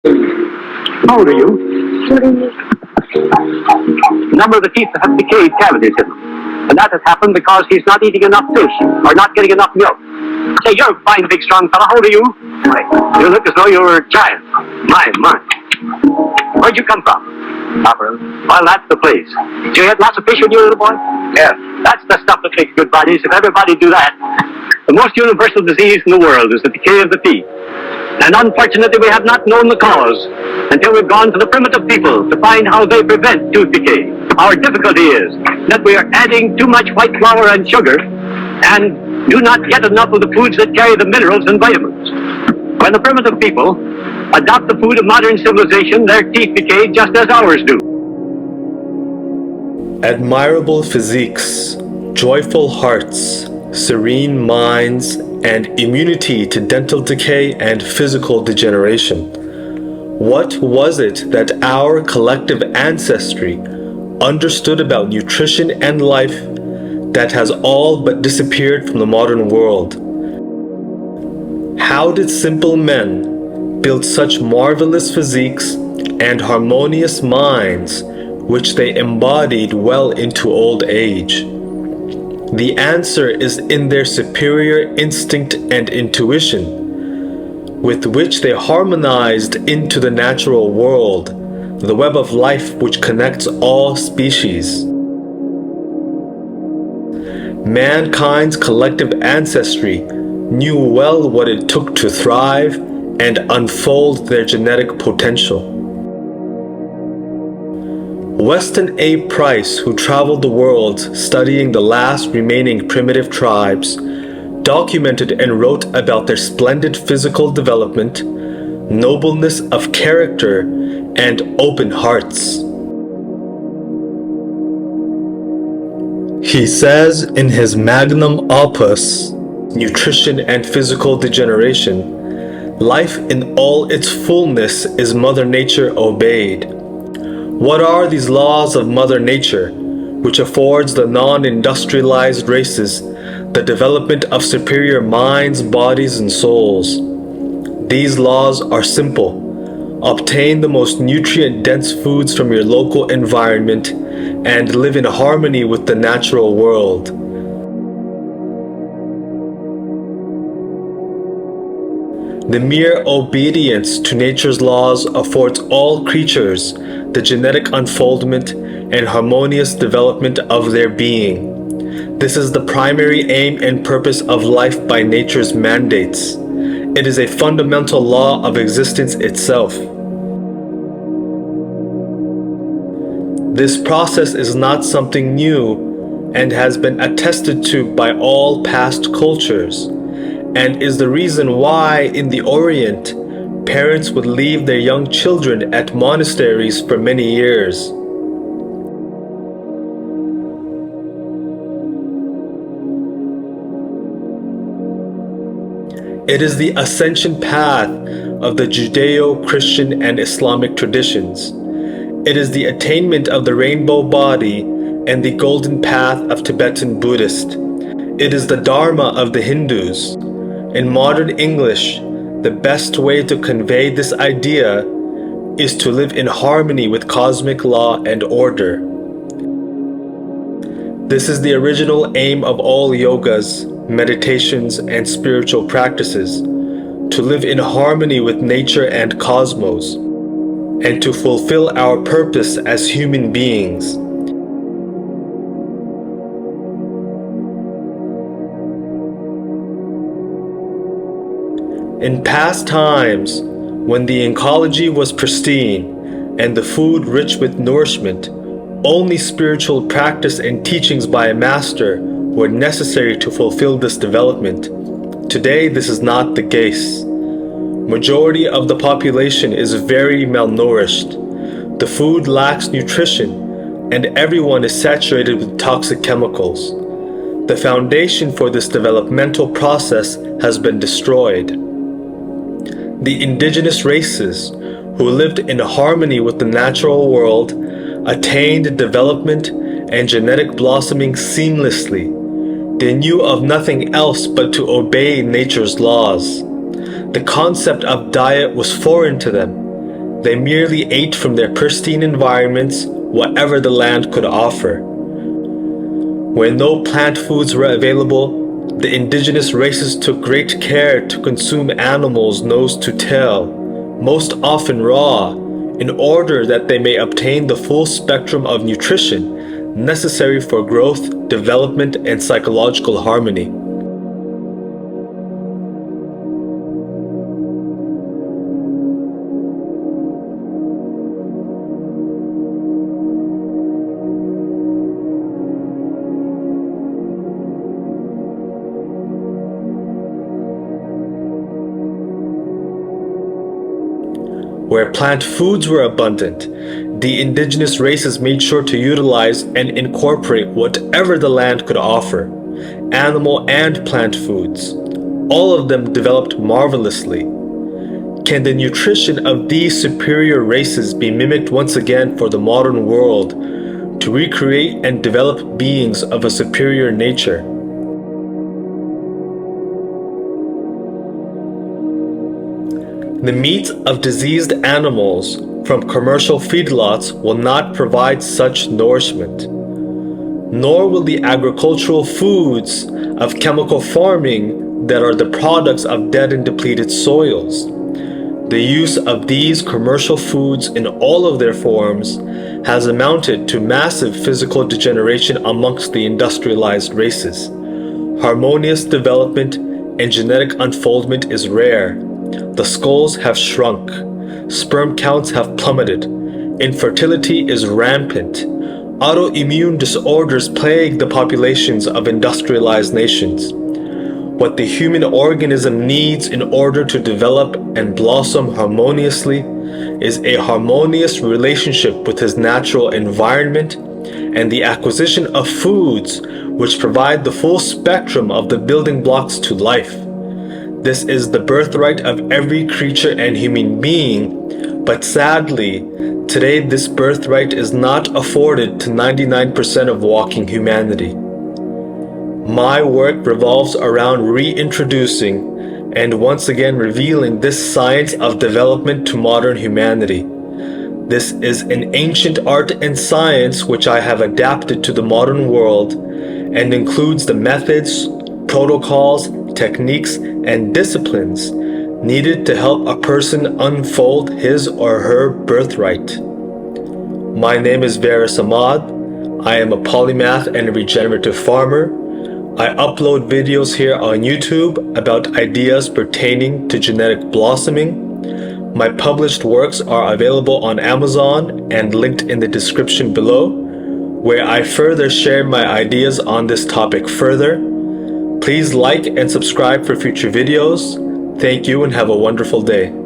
How old are you? A number of the teeth have decayed cavities in them. And that has happened because he's not eating enough fish or not getting enough milk. Say, you're a fine, big, strong fellow. How old are you? You look as though you were a giant. My. Where'd you come from? Marrow. Well, that's the place. Did you get lots of fish when you were a little boy? Yeah. That's the stuff that makes good bodies. If everybody do that, the most universal disease in the world is the decay of the teeth. And unfortunately, we have not known the cause until we've gone to the primitive people to find how they prevent tooth decay. Our difficulty is that we are adding too much white flour and sugar and do not get enough of the foods that carry the minerals and vitamins. When the primitive people adopt the food of modern civilization, their teeth decay just as ours do. Admirable physiques, joyful hearts, serene minds, and immunity to dental decay and physical degeneration. What was it that our collective ancestry understood about nutrition and life that has all but disappeared from the modern world? How did simple men build such marvelous physiques and harmonious minds which they embodied well into old age? The answer is in their superior instinct and intuition, with which they harmonized into the natural world, the web of life which connects all species. Mankind's collective ancestry knew well what it took to thrive and unfold their genetic potential. Weston A. Price, who traveled the world studying the last remaining primitive tribes, documented and wrote about their splendid physical development, nobleness of character, and open hearts. He says in his magnum opus, Nutrition and Physical Degeneration, life in all its fullness is Mother Nature obeyed. What are these laws of Mother Nature, which affords the non-industrialized races the development of superior minds, bodies, and souls? These laws are simple. Obtain the most nutrient-dense foods from your local environment and live in harmony with the natural world. The mere obedience to nature's laws affords all creatures the genetic unfoldment and harmonious development of their being. This is the primary aim and purpose of life by nature's mandates. It is a fundamental law of existence itself. This process is not something new and has been attested to by all past cultures, and is the reason why in the Orient, parents would leave their young children at monasteries for many years. It is the ascension path of the Judeo-Christian and Islamic traditions. It is the attainment of the rainbow body and the golden path of Tibetan Buddhist. It is the Dharma of the Hindus. In modern English, the best way to convey this idea is to live in harmony with cosmic law and order. This is the original aim of all yogas, meditations, and spiritual practices, to live in harmony with nature and cosmos, and to fulfill our purpose as human beings. In past times, when the ecology was pristine and the food rich with nourishment, only spiritual practice and teachings by a master were necessary to fulfill this development. Today, this is not the case. Majority of the population is very malnourished. The food lacks nutrition, and everyone is saturated with toxic chemicals. The foundation for this developmental process has been destroyed. The indigenous races, who lived in harmony with the natural world, attained development and genetic blossoming seamlessly. They knew of nothing else but to obey nature's laws. The concept of diet was foreign to them, They merely ate from their pristine environments whatever the land could offer. When no plant foods were available, the indigenous races took great care to consume animals nose to tail, most often raw, in order that they may obtain the full spectrum of nutrition necessary for growth, development, and psychological harmony. Where plant foods were abundant, the indigenous races made sure to utilize and incorporate whatever the land could offer, animal and plant foods. All of them developed marvelously. Can the nutrition of these superior races be mimicked once again for the modern world to recreate and develop beings of a superior nature? The meat of diseased animals from commercial feedlots will not provide such nourishment, nor will the agricultural foods of chemical farming that are the products of dead and depleted soils. The use of these commercial foods in all of their forms has amounted to massive physical degeneration amongst the industrialized races. Harmonious development and genetic unfoldment is rare. The skulls have shrunk, sperm counts have plummeted, infertility is rampant, autoimmune disorders plague the populations of industrialized nations. What the human organism needs in order to develop and blossom harmoniously is a harmonious relationship with his natural environment and the acquisition of foods which provide the full spectrum of the building blocks to life. This is the birthright of every creature and human being, but sadly, today this birthright is not afforded to 99% of walking humanity. My work revolves around reintroducing and once again revealing this science of development to modern humanity. This is an ancient art and science which I have adapted to the modern world and includes the methods, protocols, techniques, and disciplines needed to help a person unfold his or her birthright. My name is Varis Ahmad. I am a polymath and a regenerative farmer. I upload videos here on YouTube about ideas pertaining to genetic blossoming. My published works are available on Amazon and linked in the description below, where I further share my ideas on this topic further. Please like and subscribe for future videos. Thank you and have a wonderful day.